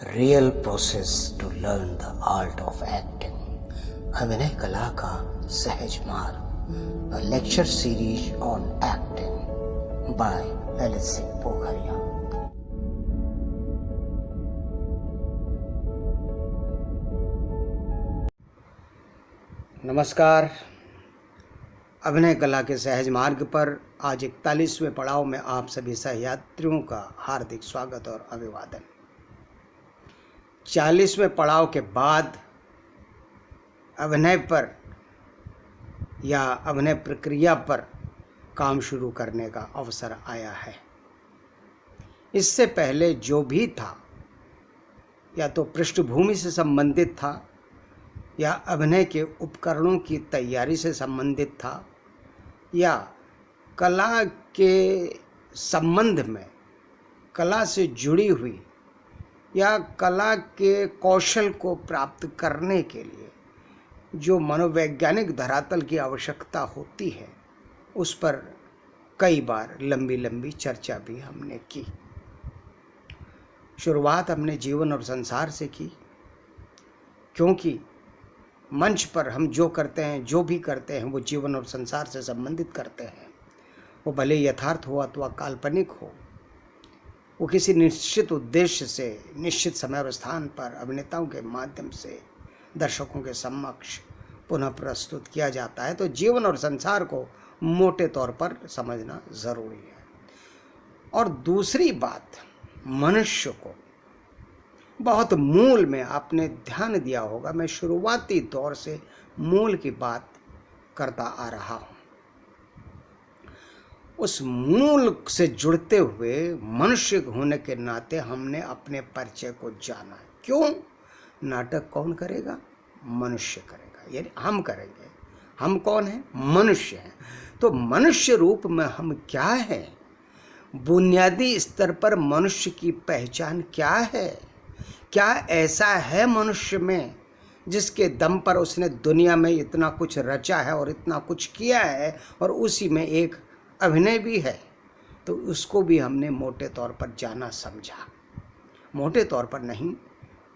Real process to learn the art of acting. अभिनय कला का सहज मार्ग, lecture series on acting by Lalit Singh Pokhriya. नमस्कार। अभिनय कला के सहज मार्ग पर आज 41वें पड़ाव में आप सभी सहयात्रियों का हार्दिक स्वागत और अभिवादन। 40वें पड़ाव के बाद अभिनय पर या अभिनय प्रक्रिया पर काम शुरू करने का अवसर आया है। इससे पहले जो भी था या तो पृष्ठभूमि से संबंधित था या अभिनय के उपकरणों की तैयारी से संबंधित था या कला के संबंध में कला से जुड़ी हुई या कला के कौशल को प्राप्त करने के लिए जो मनोवैज्ञानिक धरातल की आवश्यकता होती है, उस पर कई बार लंबी लंबी चर्चा भी हमने की। शुरुआत हमने जीवन और संसार से की, क्योंकि मंच पर हम जो करते हैं, जो भी करते हैं, वो जीवन और संसार से संबंधित करते हैं। वो भले यथार्थ हो अथवा काल्पनिक हो, वो किसी निश्चित उद्देश्य से निश्चित समय और स्थान पर अभिनेताओं के माध्यम से दर्शकों के समक्ष पुनः प्रस्तुत किया जाता है। तो जीवन और संसार को मोटे तौर पर समझना ज़रूरी है। और दूसरी बात, मनुष्य को बहुत मूल में आपने ध्यान दिया होगा, मैं शुरुआती दौर से मूल की बात करता आ रहा हूँ। उस मूल से जुड़ते हुए मनुष्य होने के नाते हमने अपने परिचय को जाना। क्यों? नाटक कौन करेगा? मनुष्य करेगा, यानी हम करेंगे। हम कौन हैं? मनुष्य हैं। तो मनुष्य रूप में हम क्या हैं? बुनियादी स्तर पर मनुष्य की पहचान क्या है? क्या ऐसा है मनुष्य में जिसके दम पर उसने दुनिया में इतना कुछ रचा है और इतना कुछ किया है, और उसी में एक अभिनय भी है? तो उसको भी हमने मोटे तौर पर जाना समझा। मोटे तौर पर नहीं,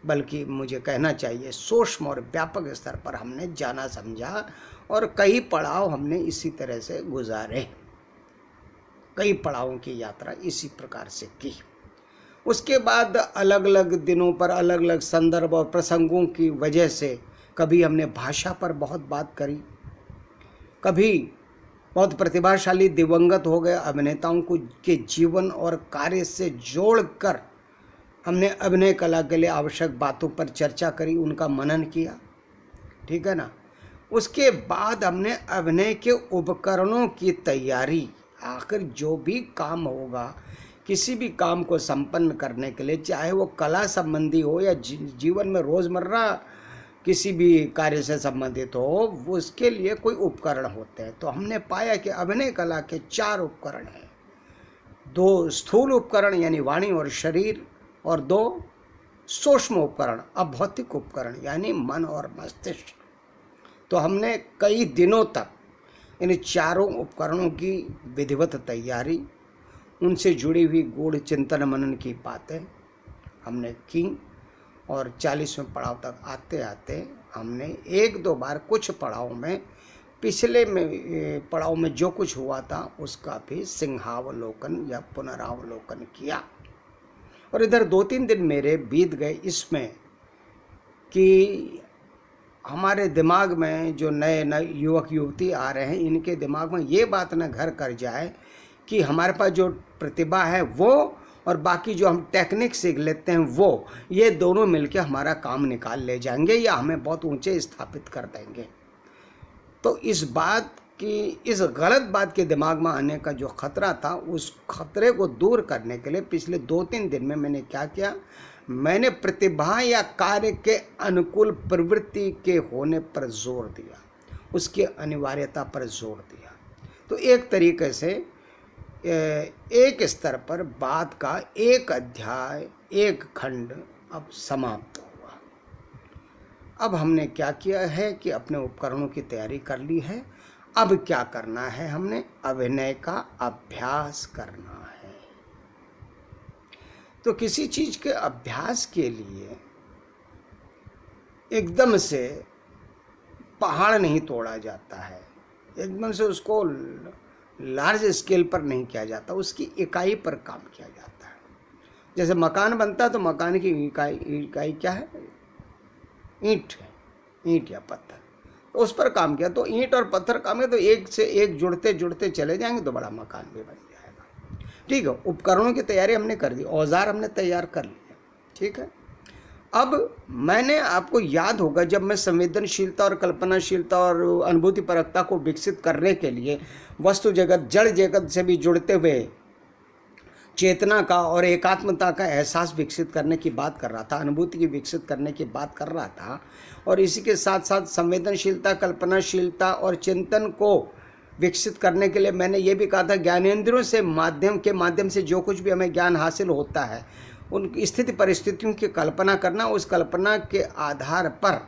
बल्कि मुझे कहना चाहिए सूक्ष्म और व्यापक स्तर पर हमने जाना समझा, और कई पड़ाव हमने इसी तरह से गुजारे। कई पड़ावों की यात्रा इसी प्रकार से की। उसके बाद अलग अलग दिनों पर अलग अलग संदर्भ और प्रसंगों की वजह से कभी हमने भाषा पर बहुत बात करी, कभी बहुत प्रतिभाशाली दिवंगत हो गए अभिनेताओं को के जीवन और कार्य से जोड़कर हमने अभिनय कला के लिए आवश्यक बातों पर चर्चा करी, उनका मनन किया। ठीक है ना? उसके बाद हमने अभिनय के उपकरणों की तैयारी, आखिर जो भी काम होगा, किसी भी काम को संपन्न करने के लिए, चाहे वो कला संबंधी हो या जीवन में रोज़मर्रा किसी भी कार्य से संबंधित हो, उसके लिए कोई उपकरण होते हैं। तो हमने पाया कि अभिनय कला के 4 उपकरण हैं। 2 स्थूल उपकरण यानी वाणी और शरीर, और 2 सूक्ष्म उपकरण, अभौतिक उपकरण यानी मन और मस्तिष्क। तो हमने कई दिनों तक इन चारों उपकरणों की विधिवत तैयारी, उनसे जुड़ी हुई गूढ़ चिंतन मनन की बातें हमने की, और 40वें पड़ाव तक आते आते हमने 1-2 बार कुछ पड़ाव में, पिछले में पड़ाव में जो कुछ हुआ था उसका भी सिंहावलोकन या पुनरावलोकन किया। और इधर 2-3 दिन मेरे बीत गए इसमें कि हमारे दिमाग में जो नए नए युवक युवती आ रहे हैं, इनके दिमाग में ये बात न घर कर जाए कि हमारे पास जो प्रतिभा है वो, और बाकी जो हम टेक्निक सीख लेते हैं वो, ये दोनों मिलकर हमारा काम निकाल ले जाएंगे या हमें बहुत ऊंचे स्थापित कर देंगे। तो इस बात की, इस गलत बात के दिमाग में आने का जो खतरा था, उस खतरे को दूर करने के लिए पिछले 2-3 दिन में मैंने क्या किया, मैंने प्रतिभा या कार्य के अनुकूल प्रवृत्ति के होने पर जोर दिया, उसकी अनिवार्यता पर जोर दिया। तो एक तरीके से एक स्तर पर बात का एक अध्याय, एक खंड अब समाप्त हुआ। अब हमने क्या किया है कि अपने उपकरणों की तैयारी कर ली है। अब क्या करना है? हमने अभिनय का अभ्यास करना है। तो किसी चीज़ के अभ्यास के लिए एकदम से पहाड़ नहीं तोड़ा जाता है, एकदम से उसको लार्ज स्केल पर नहीं किया जाता, उसकी इकाई पर काम किया जाता है। जैसे मकान बनता है तो मकान की इकाई क्या है? ईंट है, ईंट या पत्थर। तो उस पर काम किया तो ईंट और पत्थर काम किया तो एक से एक जुड़ते जुड़ते चले जाएंगे तो बड़ा मकान भी बन जाएगा। ठीक है, उपकरणों की तैयारी हमने कर दी, औजार हमने तैयार कर लिए। ठीक है, अब मैंने आपको याद होगा जब मैं संवेदनशीलता और कल्पनाशीलता और अनुभूति परकता को विकसित करने के लिए वस्तु जगत जड़ जगत से भी जुड़ते हुए चेतना का और एकात्मता का एहसास विकसित करने की बात कर रहा था, अनुभूति की विकसित करने की बात कर रहा था, और इसी के साथ साथ संवेदनशीलता, कल्पनाशीलता और चिंतन को विकसित करने के लिए मैंने ये भी कहा था ज्ञानेंद्रियों से माध्यम से जो कुछ भी हमें ज्ञान हासिल होता है उन स्थिति परिस्थितियों की कल्पना करना, उस कल्पना के आधार पर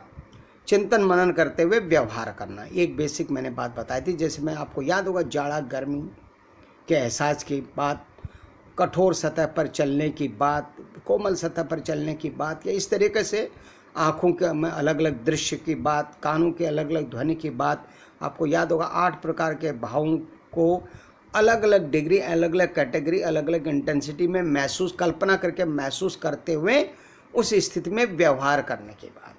चिंतन मनन करते हुए व्यवहार करना। एक बेसिक मैंने बात बताई थी, जैसे मैं आपको याद होगा जाड़ा गर्मी के एहसास की बात, कठोर सतह पर चलने की बात, कोमल सतह पर चलने की बात, या इस तरीके से आँखों के में अलग अलग दृश्य की बात, कानों के अलग अलग ध्वनि की बात। आपको याद होगा 8 प्रकार के भावों को अलग अलग डिग्री, अलग अलग कैटेगरी, अलग अलग इंटेंसिटी में महसूस, कल्पना करके महसूस करते हुए उस स्थिति में व्यवहार करने के बाद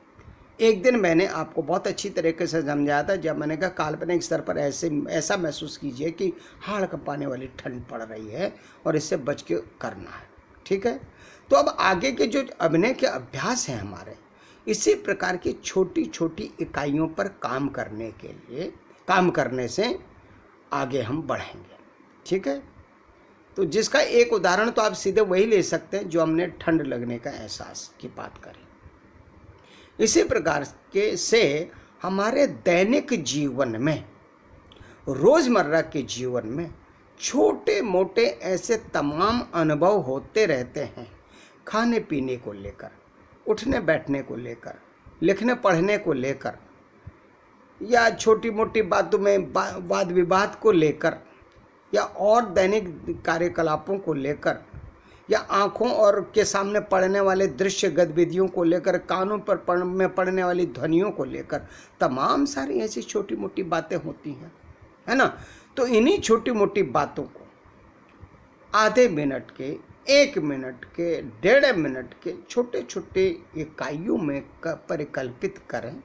एक दिन मैंने आपको बहुत अच्छी तरीके से समझाया था, जब मैंने कहा काल्पनिक स्तर पर ऐसा महसूस कीजिए कि हाड़ कंपाने वाली ठंड पड़ रही है और इससे बच के करना है। ठीक है, तो अब आगे के जो अभिनय के अभ्यास हैं हमारे, इसी प्रकार की छोटी छोटी इकाइयों पर काम करने के लिए, काम करने से आगे हम बढ़ेंगे। ठीक है, तो जिसका एक उदाहरण तो आप सीधे वही ले सकते हैं जो हमने ठंड लगने का एहसास की बात करी। इसी प्रकार के से हमारे दैनिक जीवन में, रोजमर्रा के जीवन में छोटे मोटे ऐसे तमाम अनुभव होते रहते हैं, खाने पीने को लेकर, उठने बैठने को लेकर, लिखने पढ़ने को लेकर, या छोटी मोटी बातों में वाद विवाद को लेकर, या और दैनिक कार्यकलापों को लेकर, या आँखों और के सामने पड़ने वाले दृश्य गतिविधियों को लेकर, कानों पर में पड़ने वाली ध्वनियों को लेकर, तमाम सारी ऐसी छोटी मोटी बातें होती हैं, है ना। तो इन्हीं छोटी मोटी बातों को आधे मिनट के, 1 मिनट के, 1.5 मिनट के छोटे छोटे इकाइयों में परिकल्पित करें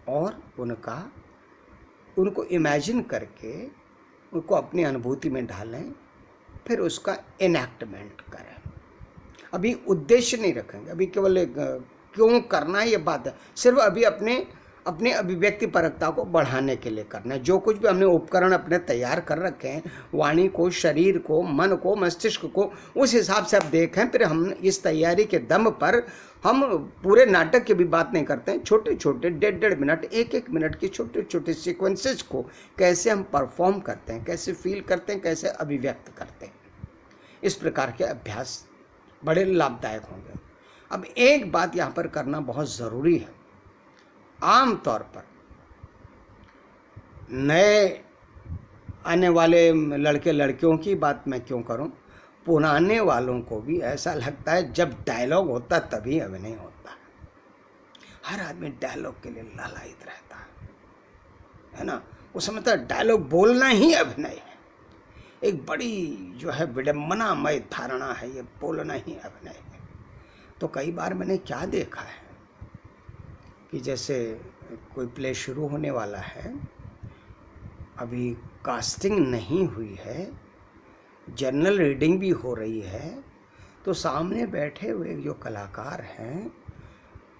और उनको इमेजिन करके उनको अपनी अनुभूति में डालें, फिर उसका इनैक्टमेंट करें। अभी उद्देश्य नहीं रखेंगे, अभी केवल क्यों करना है ये बात है, सिर्फ अभी अपने अभिव्यक्ति परकता को बढ़ाने के लिए करना है। जो कुछ भी हमने उपकरण अपने तैयार कर रखे हैं, वाणी को, शरीर को, मन को, मस्तिष्क को, उस हिसाब से आप देखें। फिर हम इस तैयारी के दम पर हम पूरे नाटक की भी बात नहीं करते हैं, छोटे छोटे 1.5 मिनट, 1 मिनट के छोटे छोटे सीक्वेंसेस को कैसे हम परफॉर्म करते हैं, कैसे फील करते हैं, कैसे अभिव्यक्त करते हैं। इस प्रकार के अभ्यास बड़े लाभदायक होंगे। अब एक बात यहाँ पर करना बहुत ज़रूरी है, आम तौर पर नए आने वाले लड़के लड़कियों की बात मैं क्यों करूं, पुराने वालों को भी ऐसा लगता है जब डायलॉग होता तभी अभिनय होता है। हर आदमी डायलॉग के लिए लालायित रहता है ना। वो समझता है डायलॉग बोलना ही अभिनय है। एक बड़ी जो है विडम्बनामय धारणा है, ये बोलना ही अभिनय है। तो कई बार मैंने क्या देखा है कि जैसे कोई प्ले शुरू होने वाला है, अभी कास्टिंग नहीं हुई है, जनरल रीडिंग भी हो रही है, तो सामने बैठे हुए जो कलाकार हैं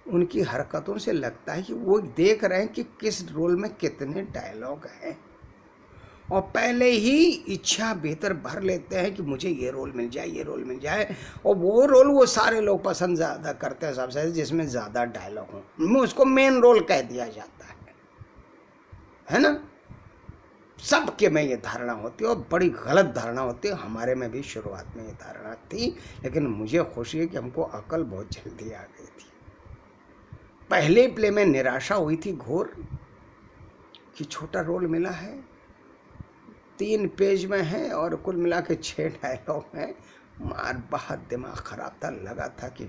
उनकी हरकतों से लगता है कि वो देख रहे हैं कि किस रोल में कितने डायलॉग हैं, और पहले ही इच्छा भीतर भर लेते हैं कि मुझे ये रोल मिल जाए, ये रोल मिल जाए। और वो रोल वो सारे लोग पसंद ज़्यादा करते हैं सबसे, जिसमें ज़्यादा डायलॉग हो, उसको मेन रोल कह दिया जाता है ना। सबके में ये धारणा होती है और बड़ी गलत धारणा होती है। हमारे में भी शुरुआत में ये धारणा थी, लेकिन मुझे खुशी है कि हमको अकल बहुत जल्दी आ गई थी। पहले प्ले में निराशा हुई थी घोर कि छोटा रोल मिला है, 3 पेज में है और कुल मिला के 6 डायलॉग हैं, मार बहुत दिमाग खराब था, लगा था कि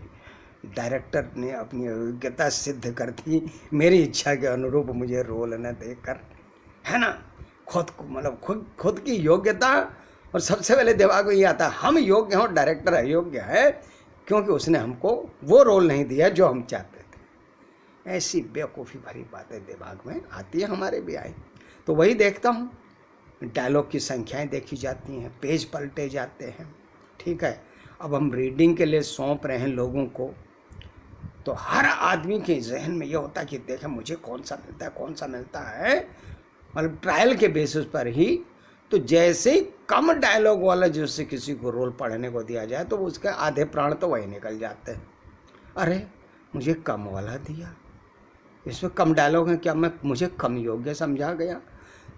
डायरेक्टर ने अपनी योग्यता सिद्ध कर दी, मेरी इच्छा के अनुरूप मुझे रोल न देकर, है ना। खुद को मतलब खुद की योग्यता, और सबसे पहले दिमाग में ये आता हम योग्य हैं और डायरेक्टर अयोग्य है, क्योंकि उसने हमको वो रोल नहीं दिया जो हम चाहते थे। ऐसी बेवकूफ़ी भरी बातें दिमाग में आती है, हमारे भी आई। तो वही देखता हूँ, डायलॉग की संख्याएं देखी जाती हैं, पेज पलटे जाते हैं, ठीक है। अब हम रीडिंग के लिए सौंप रहे हैं लोगों को, तो हर आदमी के जहन में ये होता है कि देखें मुझे कौन सा मिलता है, कौन सा मिलता है, मतलब ट्रायल के बेसिस पर ही। तो जैसे ही कम डायलॉग वाला जिससे किसी को रोल पढ़ने को दिया जाए तो उसके आधे प्राण तो वही निकल जाते हैं। अरे मुझे कम वाला दिया, इसमें कम डायलॉग है, क्या मुझे कम योग्य समझा गया?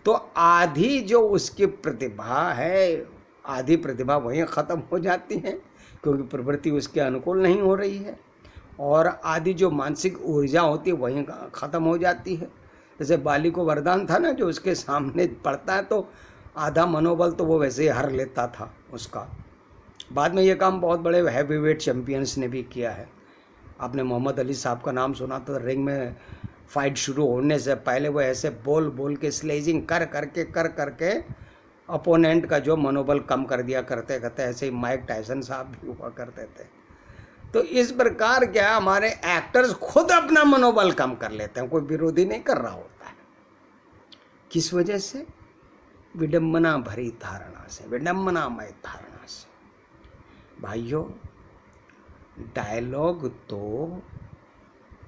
तो आधी जो उसकी प्रतिभा है, आधी प्रतिभा वहीं ख़त्म हो जाती है, क्योंकि प्रवृत्ति उसके अनुकूल नहीं हो रही है, और आधी जो मानसिक ऊर्जा होती है वहीं ख़त्म हो जाती है। जैसे बाली को वरदान था ना, जो उसके सामने पड़ता है तो आधा मनोबल तो वो वैसे ही हर लेता था उसका। बाद में ये काम बहुत बड़े हैवीवेट चैम्पियंस ने भी किया है। आपने मोहम्मद अली साहब का नाम सुना, तो रिंग में फाइट शुरू होने से पहले वो ऐसे बोल के स्लेजिंग कर करके अपोनेंट का जो मनोबल कम कर दिया करते करते। ऐसे ही माइक टायसन साहब भी हुआ करते थे। तो इस प्रकार क्या हमारे एक्टर्स खुद अपना मनोबल कम कर लेते हैं, कोई विरोधी नहीं कर रहा होता है। किस वजह से? विडंबना भरी धारणा से, विडंबनामय धारणा से। भाइयों, डायलॉग तो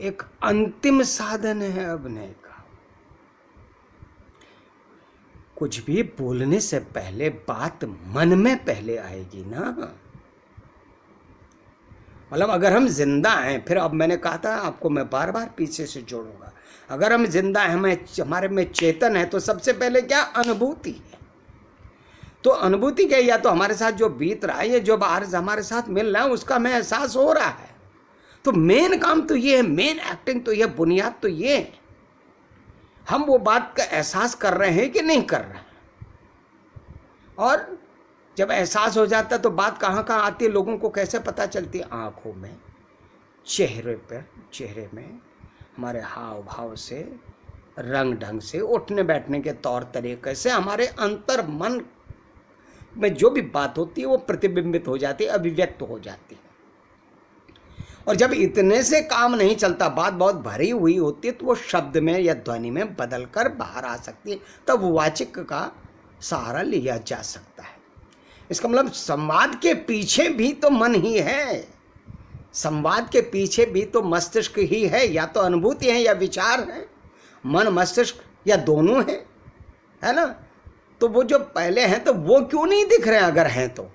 एक अंतिम साधन है अभिनय का। कुछ भी बोलने से पहले बात मन में पहले आएगी ना। मतलब अगर हम जिंदा हैं, फिर अब मैंने कहा था आपको, मैं बार बार पीछे से जोड़ूंगा, अगर हम जिंदा हैं, हमारे में चेतन है, तो सबसे पहले क्या? अनुभूति है। तो अनुभूति क्या? या तो हमारे साथ जो बीत रहा है, या जो बाहर हमारे साथ मिल रहा है, उसका हमें एहसास हो रहा है। तो मेन काम तो ये है, मेन एक्टिंग तो ये, बुनियाद तो ये है, हम वो बात का एहसास कर रहे हैं कि नहीं कर रहे हैं। और जब एहसास हो जाता है तो बात कहाँ आती है, लोगों को कैसे पता चलती है? आंखों में, चेहरे में, हमारे हाव भाव से, रंग ढंग से, उठने बैठने के तौर तरीके से, हमारे अंतर मन में जो भी बात होती है वो प्रतिबिंबित हो जाती है, अभिव्यक्त हो जाती है। और जब इतने से काम नहीं चलता, बात बहुत भरी हुई होती है, तो वो शब्द में या ध्वनि में बदल कर बाहर आ सकती है, तब वाचिक का सहारा लिया जा सकता है। इसका मतलब संवाद के पीछे भी तो मन ही है, संवाद के पीछे भी तो मस्तिष्क ही है, या तो अनुभूति है या विचार है, मन मस्तिष्क या दोनों है ना। तो वो जो पहले हैं तो वो क्यों नहीं दिख रहे? अगर हैं तो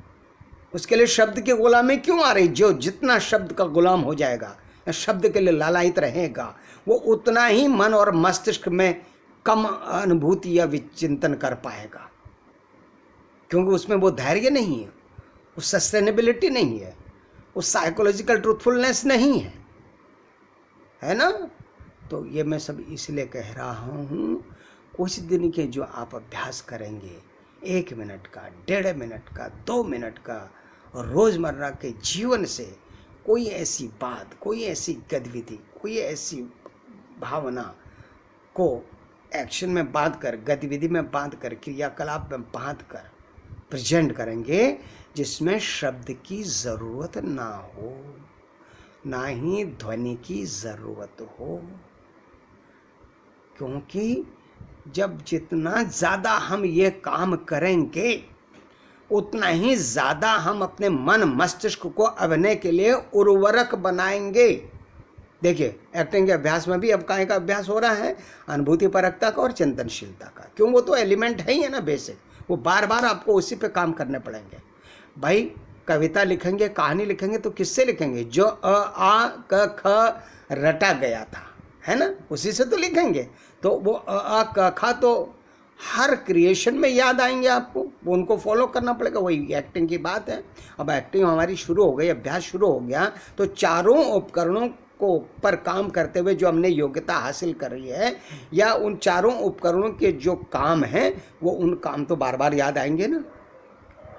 उसके लिए शब्द की गुलामी क्यों आ रही? जो जितना शब्द का गुलाम हो जाएगा या शब्द के लिए लालायित रहेगा, वो उतना ही मन और मस्तिष्क में कम अनुभूति या विचिंतन कर पाएगा, क्योंकि उसमें वो धैर्य नहीं है, वो सस्टेनेबिलिटी नहीं है, वो साइकोलॉजिकल ट्रूथफुलनेस नहीं है ना। तो ये मैं सब इसलिए कह रहा हूँ, कुछ दिन के जो आप अभ्यास करेंगे, 1 मिनट का, 1.5 मिनट का, 2 मिनट का, और रोज़मर्रा के जीवन से कोई ऐसी बात, कोई ऐसी गतिविधि, कोई ऐसी भावना को एक्शन में बांध कर, गतिविधि में बांध कर, क्रियाकलाप में बांध कर प्रेजेंट करेंगे, जिसमें शब्द की ज़रूरत ना हो, ना ही ध्वनि की ज़रूरत हो। क्योंकि जब जितना ज़्यादा हम ये काम करेंगे, उतना ही ज़्यादा हम अपने मन मस्तिष्क को अभिनय के लिए उर्वरक बनाएंगे। देखिए, एक्टिंग के अभ्यास में भी अब काय का अभ्यास हो रहा है? अनुभूति परकता का और चिंतनशीलता का। क्यों? वो तो एलिमेंट है ही है ना, बेसिक। वो बार बार आपको उसी पे काम करने पड़ेंगे। भाई कविता लिखेंगे, कहानी लिखेंगे, तो किससे लिखेंगे? जो अ आ क ख रटा गया था, है ना, उसी से तो लिखेंगे। तो वो अ आ क ख तो हर क्रिएशन में याद आएंगे आपको, वो उनको फॉलो करना पड़ेगा। वही एक्टिंग की बात है। अब एक्टिंग हमारी शुरू हो गई, अभ्यास शुरू हो गया, तो चारों उपकरणों को पर काम करते हुए जो हमने योग्यता हासिल करी है, या उन चारों उपकरणों के जो काम हैं, वो उन काम तो बार बार याद आएंगे ना,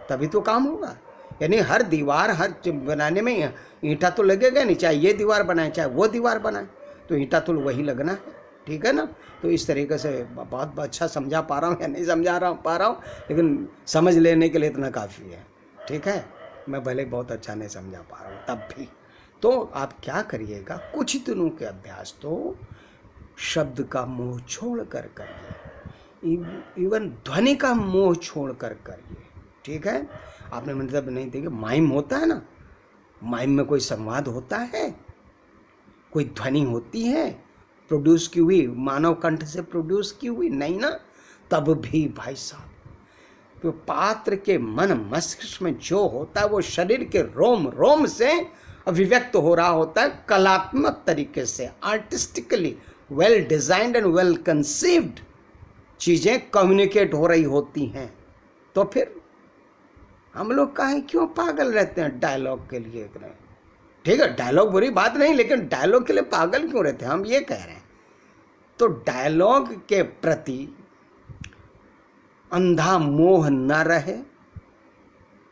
तभी तो काम होगा। यानी हर दीवार हर बनाने में ईंटा तो लगेगा नहीं, चाहे ये दीवार बनाए चाहे वो दीवार बनाए, तो ईंटा तो वही लगना है, ठीक है ना। तो इस तरीके से बहुत अच्छा समझा पा रहा हूँ या नहीं समझा पा रहा हूँ, लेकिन समझ लेने के लिए इतना काफ़ी है, ठीक है। मैं भले बहुत अच्छा नहीं समझा पा रहा हूँ तब भी। तो आप क्या करिएगा, कुछ दिनों के अभ्यास तो शब्द का मोह छोड़ कर करिए, इवन ध्वनि का मोह छोड़ कर करिए, ठीक है। आपने मतलब नहीं देखा माइम होता है ना, माइम में कोई संवाद होता है, कोई ध्वनि होती है प्रोड्यूस की हुई, मानव कंठ से प्रोड्यूस की हुई, नहीं ना। तब भी भाई साहब तो पात्र के मन मस्तिष्क में जो होता है वो शरीर के रोम रोम से अभिव्यक्त हो रहा होता है, कलात्मक तरीके से, artistically well designed and well conceived चीजें कम्युनिकेट हो रही होती हैं। तो फिर हम लोग काहे क्यों पागल रहते हैं डायलॉग के लिए? ठीक है, डायलॉग बुरी बात नहीं, लेकिन डायलॉग के लिए पागल क्यों रहते हैं, हम ये कह रहे हैं। तो डायलॉग के प्रति अंधा मोह न रहे,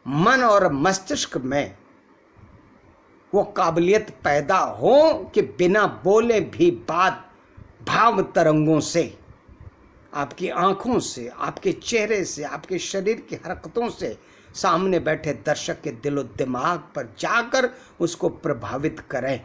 मन और मस्तिष्क में वो काबिलियत पैदा हो कि बिना बोले भी बात भाव तरंगों से, आपकी आंखों से, आपके चेहरे से, आपके शरीर की हरकतों से सामने बैठे दर्शक के दिलो दिमाग पर जाकर उसको प्रभावित करें।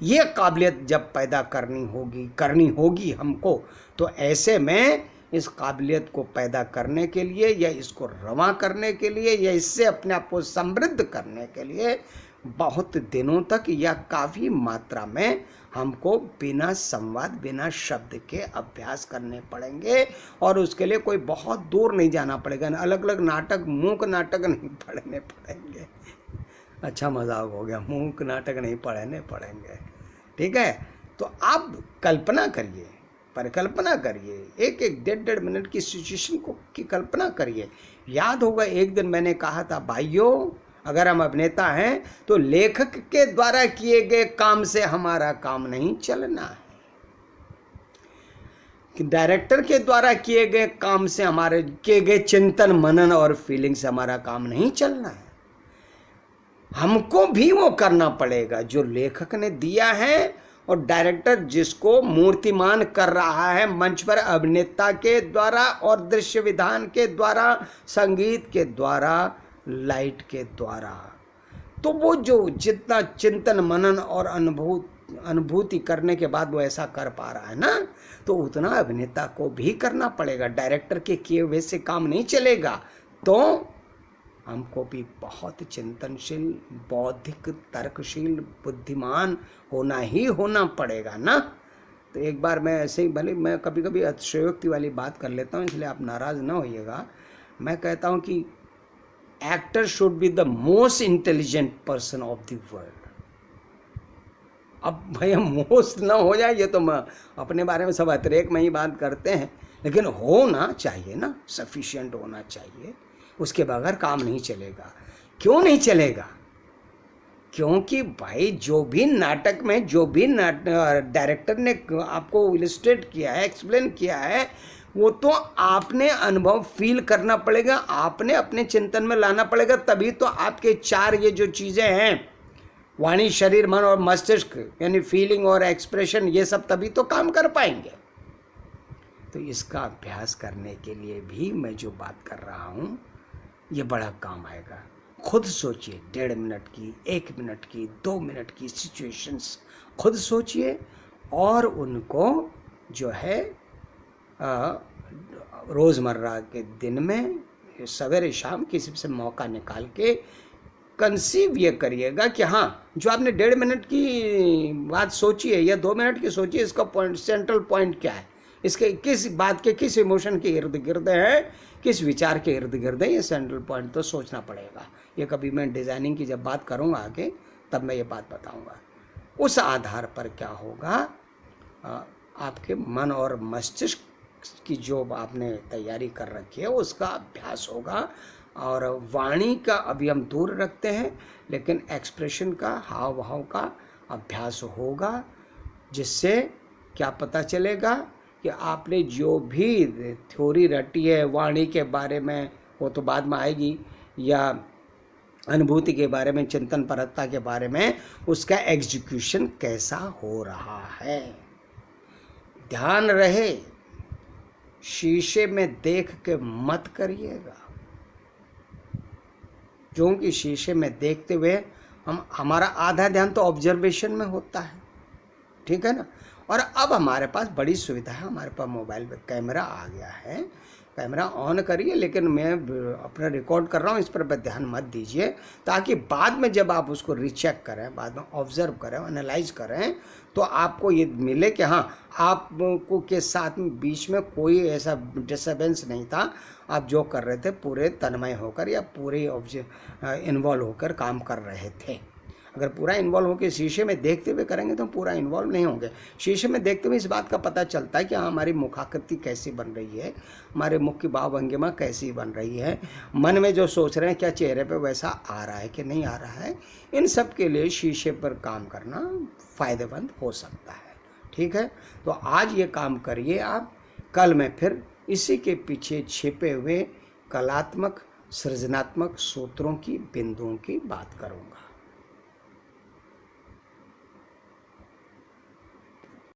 ये काबिलियत जब पैदा करनी होगी हमको, तो ऐसे में इस काबिलियत को पैदा करने के लिए या इसको रवां करने के लिए या इससे अपने आप को समृद्ध करने के लिए बहुत दिनों तक या काफ़ी मात्रा में हमको बिना संवाद, बिना शब्द के अभ्यास करने पड़ेंगे। और उसके लिए कोई बहुत दूर नहीं जाना पड़ेगा, अलग अलग नाटक, मूक नाटक नहीं पढ़ने पड़ेंगे। अच्छा मजाक हो गया, मूक नाटक नहीं पढ़ने पड़ेंगे, ठीक है। तो आप कल्पना करिए, परिकल्पना करिए, एक एक डेढ़ मिनट की सिचुएशन की कल्पना करिए। याद होगा एक दिन मैंने कहा था, भाइयों अगर हम अभिनेता हैं तो लेखक के द्वारा किए गए काम से हमारा काम नहीं चलना है, कि डायरेक्टर के द्वारा किए गए काम से, हमारे किए गए चिंतन मनन और फीलिंग से हमारा काम नहीं चलना है। हमको भी वो करना पड़ेगा जो लेखक ने दिया है, और डायरेक्टर जिसको मूर्तिमान कर रहा है मंच पर अभिनेता के द्वारा और दृश्य विधान के द्वारा, संगीत के द्वारा, लाइट के द्वारा। तो वो जो जितना चिंतन मनन और अनुभूति करने के बाद वो ऐसा कर पा रहा है ना, तो उतना अभिनेता को भी करना पड़ेगा। डायरेक्टर के किए हुए से काम नहीं चलेगा, तो हमको भी बहुत चिंतनशील, बौद्धिक, तर्कशील, बुद्धिमान होना पड़ेगा ना। तो एक बार मैं ऐसे ही, भले मैं कभी कभी अतिशयोक्ति वाली बात कर लेता हूँ, इसलिए आप नाराज़ ना होइएगा। मैं कहता हूँ कि actor should be the most intelligent person of the world. अब भाई हम मोस्ट ना हो जाए, ये तो मैं अपने बारे में सब अतिरेक में ही बात करते हैं, लेकिन होना चाहिए ना, सफिशिएंट होना चाहिए, उसके बगैर काम नहीं चलेगा। क्यों नहीं चलेगा? क्योंकि भाई जो भी नाटक में, जो भी डायरेक्टर ने आपको इलस्ट्रेट किया है, एक्सप्लेन किया है, वो तो आपने अनुभव फील करना पड़ेगा, आपने अपने चिंतन में लाना पड़ेगा, तभी तो आपके चार ये जो चीज़ें हैं, वाणी, शरीर, मन और मस्तिष्क, यानी फीलिंग और एक्सप्रेशन, ये सब तभी तो काम कर पाएंगे। तो इसका अभ्यास करने के लिए भी मैं जो बात कर रहा हूँ, ये बड़ा काम आएगा। खुद सोचिए, 1.5 मिनट की, 1 मिनट की, 2 मिनट की सिचुएशंस खुद सोचिए, और उनको जो है रोज़मर्रा के दिन में सवेरे शाम किसी से मौका निकाल के कंसीव ये करिएगा कि हाँ, जो आपने 1.5 मिनट की बात सोची है या 2 मिनट की सोची है, इसका पॉइंट, सेंट्रल पॉइंट क्या है, इसके किस बात के, किस इमोशन के इर्द गिर्द है, किस विचार के इर्द गिर्द है, ये सेंट्रल पॉइंट तो सोचना पड़ेगा। ये कभी मैं डिज़ाइनिंग की जब बात करूँगा आगे, तब मैं ये बात बताऊँगा। उस आधार पर क्या होगा, आपके मन और मस्तिष्क की जो आपने तैयारी कर रखी है उसका अभ्यास होगा। और वाणी का अभी हम दूर रखते हैं, लेकिन एक्सप्रेशन का, हाव भाव का अभ्यास होगा, जिससे क्या पता चलेगा कि आपने जो भी थ्योरी रटी है वाणी के बारे में, वो तो बाद में आएगी, या अनुभूति के बारे में, चिंतन परकता के बारे में, उसका एग्जीक्यूशन कैसा हो रहा है। ध्यान रहे, शीशे में देख के मत करिएगा, क्योंकि शीशे में देखते हुए हमारा आधा ध्यान तो ऑब्जर्वेशन में होता है, ठीक है ना। और अब हमारे पास बड़ी सुविधा है, हमारे पास मोबाइल में कैमरा आ गया है, कैमरा ऑन करिए, लेकिन मैं अपना रिकॉर्ड कर रहा हूँ, इस पर ध्यान मत दीजिए, ताकि बाद में जब आप उसको रीचेक करें, बाद में ऑब्जर्व करें, एनालाइज करें, तो आपको ये मिले कि हाँ, आपको के साथ में बीच में कोई ऐसा डिस्टर्बेंस नहीं था, आप जो कर रहे थे पूरे तन्मय होकर या पूरे इन्वॉल्व होकर काम कर रहे थे। अगर पूरा इन्वॉल्व होकर शीशे में देखते हुए करेंगे तो पूरा इन्वॉल्व नहीं होंगे। शीशे में देखते हुए इस बात का पता चलता है कि हाँ, हमारी मुखाकृति कैसी बन रही है, हमारे मुख की भाव भंगिमा कैसी बन रही है, मन में जो सोच रहे हैं क्या चेहरे पे वैसा आ रहा है कि नहीं आ रहा है। इन सब के लिए शीशे पर काम करना फ़ायदेमंद हो सकता है, ठीक है। तो आज ये काम करिए आप, कल मैं फिर इसी के पीछे छिपे हुए कलात्मक सृजनात्मक सूत्रों की, बिंदुओं की बात करूँगा।